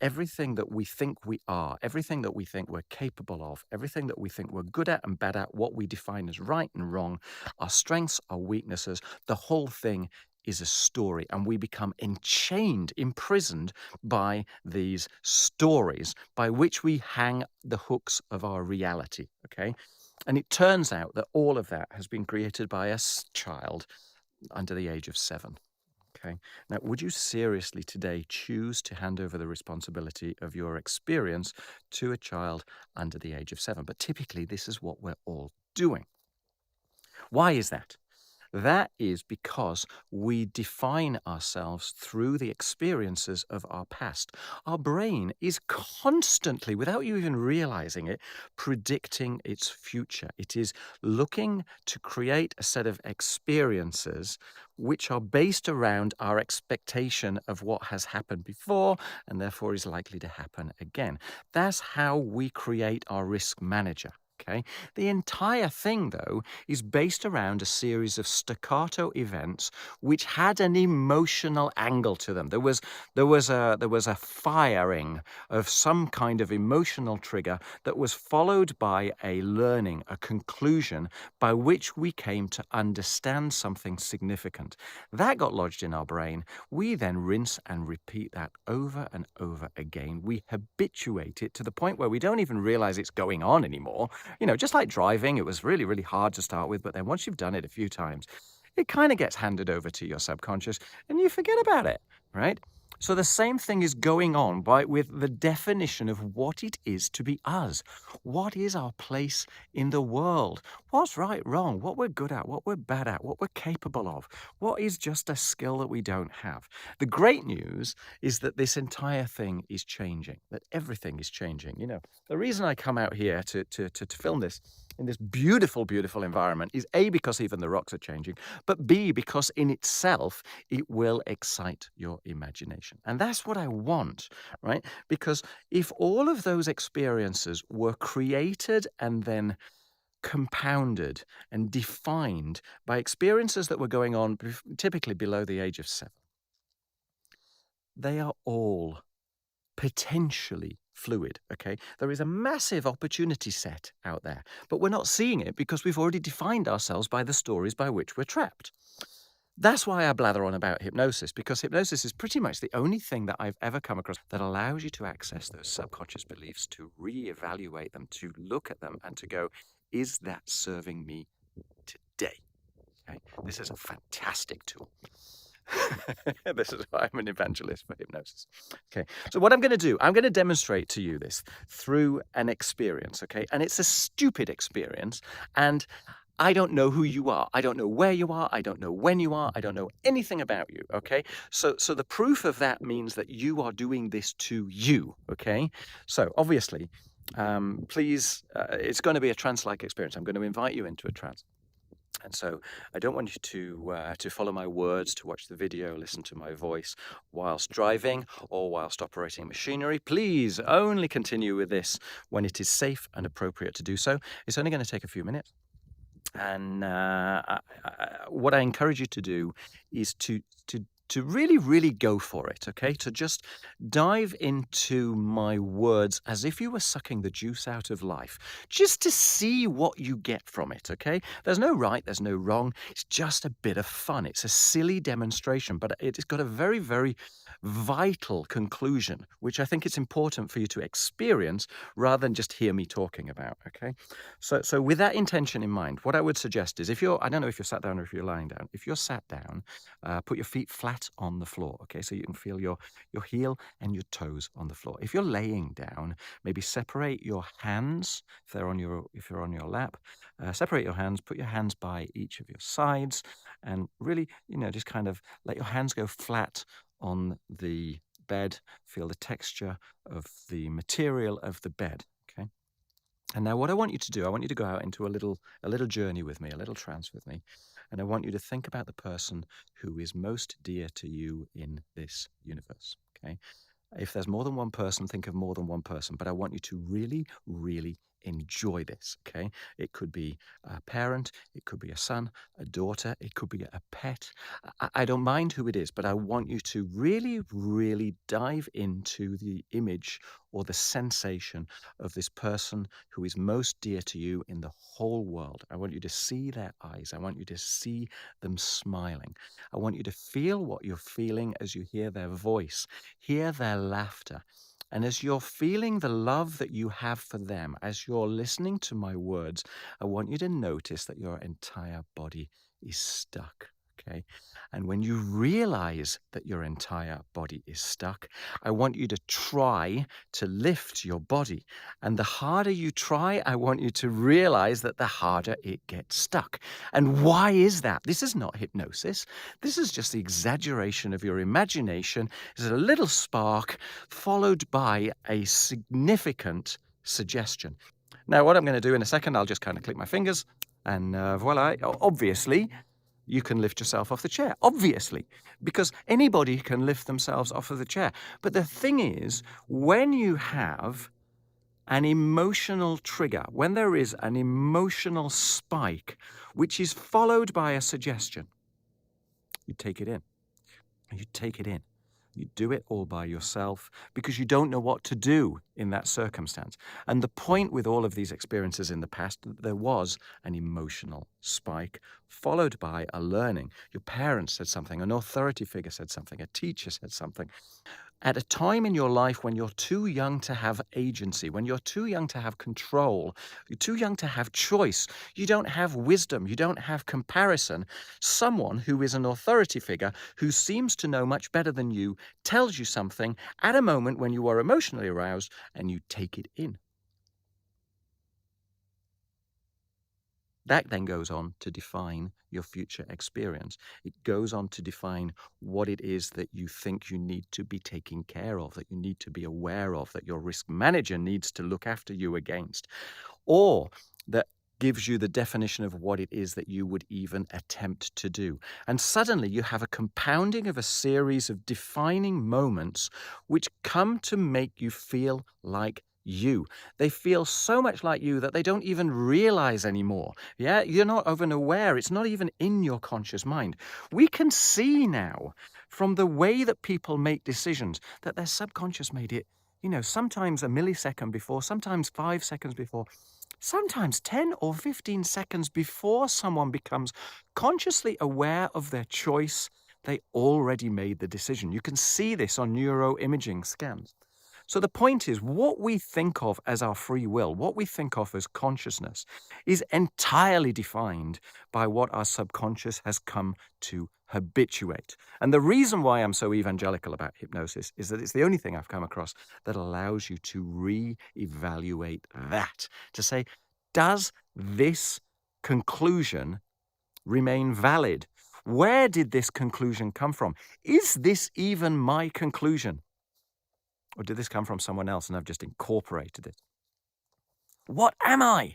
everything that we think we are, everything that we think we're capable of, everything that we think we're good at and bad at, what we define as right and wrong, our strengths, our weaknesses, the whole thing is a story, and we become enchained, imprisoned by these stories by which we hang the hooks of our reality, okay? And it turns out that all of that has been created by a child under the age of 7. Okay. Now, would you seriously today choose to hand over the responsibility of your experience to a child under the age of 7? But typically, this is what we're all doing. Why is that? That is because we define ourselves through the experiences of our past. Our brain is constantly, without you even realizing it, predicting its future. It is looking to create a set of experiences which are based around our expectation of what has happened before and therefore is likely to happen again. That's how we create our risk manager. Okay. The entire thing, though, is based around a series of staccato events which had an emotional angle to them. There was a firing of some kind of emotional trigger that was followed by a learning, a conclusion by which we came to understand something significant. That got lodged in our brain. We then rinse and repeat that over and over again. We habituate it to the point where we don't even realize it's going on anymore. Just like driving, it was really, really hard to start with, but then once you've done it a few times, it kind of gets handed over to your subconscious and you forget about it, right? So the same thing is going on with the definition of what it is to be us. What is our place in the world? What's right, wrong, what we're good at, what we're bad at, what we're capable of, what is just a skill that we don't have. The great news is that this entire thing is changing, that everything is changing. The reason I come out here to film this in this beautiful, beautiful environment is A, because even the rocks are changing, but B, because in itself, it will excite your imagination. And that's what I want, right? Because if all of those experiences were created and then compounded and defined by experiences that were going on typically below the age of 7, they are all potentially fluid, okay? There is a massive opportunity set out there, but we're not seeing it because we've already defined ourselves by the stories by which we're trapped. That's why I blather on about hypnosis, because hypnosis is pretty much the only thing that I've ever come across that allows you to access those subconscious beliefs, to reevaluate them, to look at them and to go, is that serving me today? Okay? This is a fantastic tool. This is why I'm an evangelist for hypnosis. Okay, so what I'm going to do, I'm going to demonstrate to you this through an experience, okay? And it's a stupid experience, and I don't know who you are. I don't know where you are. I don't know when you are. I don't know anything about you, okay? So the proof of that means that you are doing this to you, okay? So obviously, please, it's going to be a trance-like experience. I'm going to invite you into a trance. And so I don't want you to follow my words, to watch the video, listen to my voice whilst driving or whilst operating machinery. Please only continue with this when it is safe and appropriate to do so. It's only going to take a few minutes. And what I encourage you to do is to really, really go for it, okay? To just dive into my words as if you were sucking the juice out of life, just to see what you get from it, okay? There's no right, there's no wrong. It's just a bit of fun. It's a silly demonstration, but it's got a very, very vital conclusion, which I think it's important for you to experience rather than just hear me talking about, okay? So with that intention in mind, what I would suggest is I don't know if you're sat down or if you're lying down. If you're sat down, put your feet flat on the floor, okay? So you can feel your heel and your toes on the floor. If you're laying down, maybe separate your hands if you're on your lap. Separate your hands, put your hands by each of your sides, and really, just kind of let your hands go flat on the bed. Feel the texture of the material of the bed, okay? And now what I want you to do, I want you to go out into a little journey with me, a little trance with me. And I want you to think about the person who is most dear to you in this universe, okay? If there's more than one person, think of more than one person. But I want you to really, really enjoy this, okay? It could be a parent, it could be a son, a daughter, it could be a pet. I don't mind who it is, but I want you to really, really dive into the image or the sensation of this person who is most dear to you in the whole world. I want you to see their eyes. I want you to see them smiling. I want you to feel what you're feeling as you hear their voice, hear their laughter. And as you're feeling the love that you have for them, as you're listening to my words, I want you to notice that your entire body is stuck. Okay. And when you realize that your entire body is stuck, I want you to try to lift your body. And the harder you try, I want you to realize that the harder it gets stuck. And why is that? This is not hypnosis. This is just the exaggeration of your imagination. It's a little spark followed by a significant suggestion. Now, what I'm going to do in a second, I'll just kind of click my fingers and voila. Obviously, you can lift yourself off the chair, obviously, because anybody can lift themselves off of the chair. But the thing is, when you have an emotional trigger, when there is an emotional spike, which is followed by a suggestion, you take it in. You take it in. You do it all by yourself because you don't know what to do in that circumstance. And the point with all of these experiences in the past, there was an emotional spike followed by a learning. Your parents said something, an authority figure said something, a teacher said something. At a time in your life when you're too young to have agency, when you're too young to have control, you're too young to have choice, you don't have wisdom, you don't have comparison, someone who is an authority figure who seems to know much better than you tells you something at a moment when you are emotionally aroused and you take it in. That then goes on to define your future experience. It goes on to define what it is that you think you need to be taking care of, that you need to be aware of, that your risk manager needs to look after you against, or that gives you the definition of what it is that you would even attempt to do. And suddenly you have a compounding of a series of defining moments which come to make you feel like you. They feel so much like you that they don't even realize anymore. Yeah, you're not even aware. It's not even in your conscious mind. We can see now from the way that people make decisions that their subconscious made it, sometimes a millisecond before, sometimes 5 seconds before, sometimes 10 or 15 seconds before someone becomes consciously aware of their choice. They already made the decision. You can see this on neuroimaging scans. So the point is, what we think of as our free will, what we think of as consciousness, is entirely defined by what our subconscious has come to habituate. And the reason why I'm so evangelical about hypnosis is that it's the only thing I've come across that allows you to re-evaluate that, to say, does this conclusion remain valid? Where did this conclusion come from? Is this even my conclusion? Or did this come from someone else and I've just incorporated it? What am I?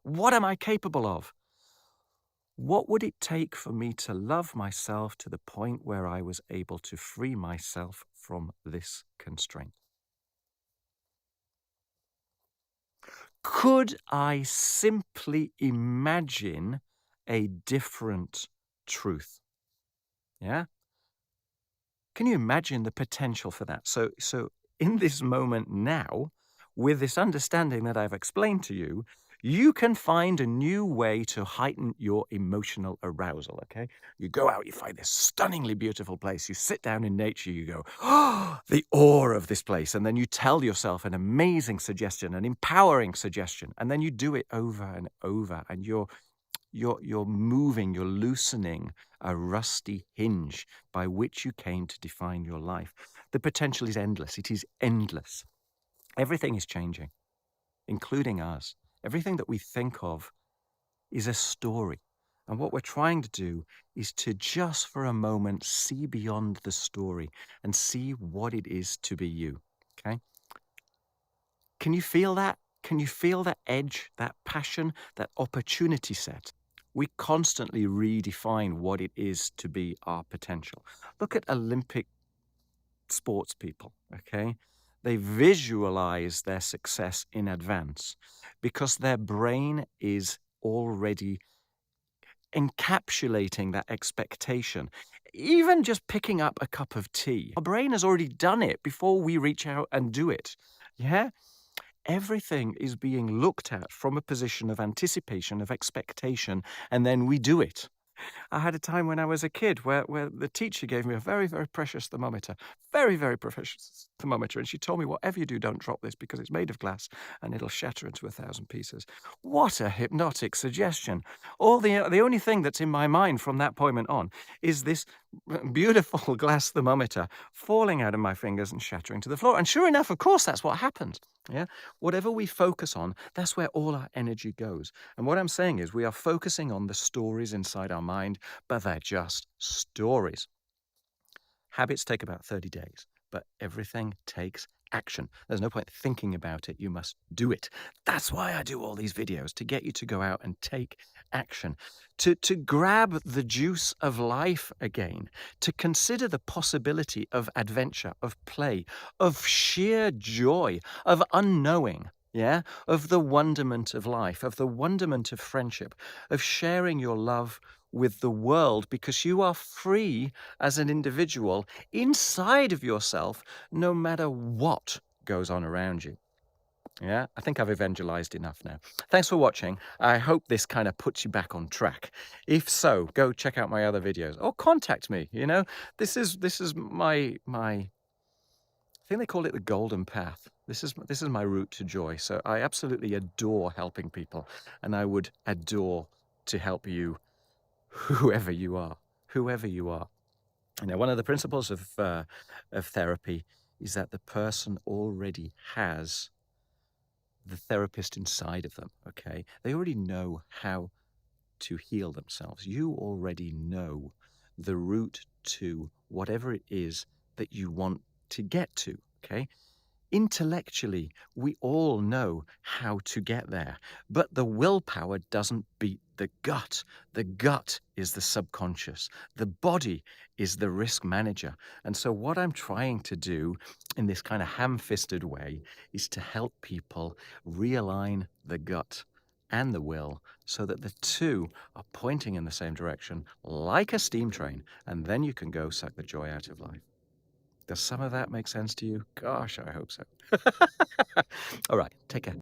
What am I capable of? What would it take for me to love myself to the point where I was able to free myself from this constraint? Could I simply imagine a different truth? Yeah? Can you imagine the potential for that? So in this moment now, with this understanding that I've explained to you, you can find a new way to heighten your emotional arousal, okay? You go out, you find this stunningly beautiful place, you sit down in nature, you go, oh, the awe of this place, and then you tell yourself an amazing suggestion, an empowering suggestion, and then you do it over and over, and you're moving, you're loosening a rusty hinge by which you came to define your life. The potential is endless. It is endless. Everything is changing, including us. Everything that we think of is a story. And what we're trying to do is to just for a moment see beyond the story and see what it is to be you. Okay? Can you feel that? Can you feel that edge, that passion, that opportunity set? We constantly redefine what it is to be our potential. Look at Olympic sports people, okay? They visualize their success in advance because their brain is already encapsulating that expectation. Even just picking up a cup of tea, our brain has already done it before we reach out and do it. Yeah? Everything is being looked at from a position of anticipation, of expectation, and then we do it. I had a time when I was a kid where the teacher gave me a very, very precious thermometer, very, very precious thermometer. And she told me, whatever you do, don't drop this because it's made of glass and it'll shatter into 1,000 pieces. What a hypnotic suggestion. The only thing that's in my mind from that point on is this beautiful glass thermometer falling out of my fingers and shattering to the floor. And sure enough, of course, that's what happened. Yeah. Whatever we focus on, that's where all our energy goes. And what I'm saying is we are focusing on the stories inside our mind, but they're just stories. Habits take about 30 days, but everything takes action. There's no point thinking about it. You must do it. That's why I do all these videos, to get you to go out and take action, to grab the juice of life again, to consider the possibility of adventure, of play, of sheer joy, of unknowing. Yeah, of the wonderment of life, of the wonderment of friendship, of sharing your love with the world, because you are free as an individual inside of yourself, no matter what goes on around you. Yeah, I think I've evangelized enough now. Thanks for watching. I hope this kind of puts you back on track. If so, go check out my other videos or contact me. You know, this is my I think they call it the golden path. This is my route to joy. So I absolutely adore helping people, and I would adore to help you, whoever you are, whoever you are. You know, one of the principles of therapy is that the person already has the therapist inside of them. Okay, they already know how to heal themselves. You already know the route to whatever it is that you want to get to. Okay. Intellectually, we all know how to get there, but the willpower doesn't beat the gut. The gut is the subconscious. The body is the risk manager. And so what I'm trying to do in this kind of ham-fisted way is to help people realign the gut and the will so that the two are pointing in the same direction like a steam train, and then you can go suck the joy out of life. Does some of that make sense to you? Gosh, I hope so. All right, take care.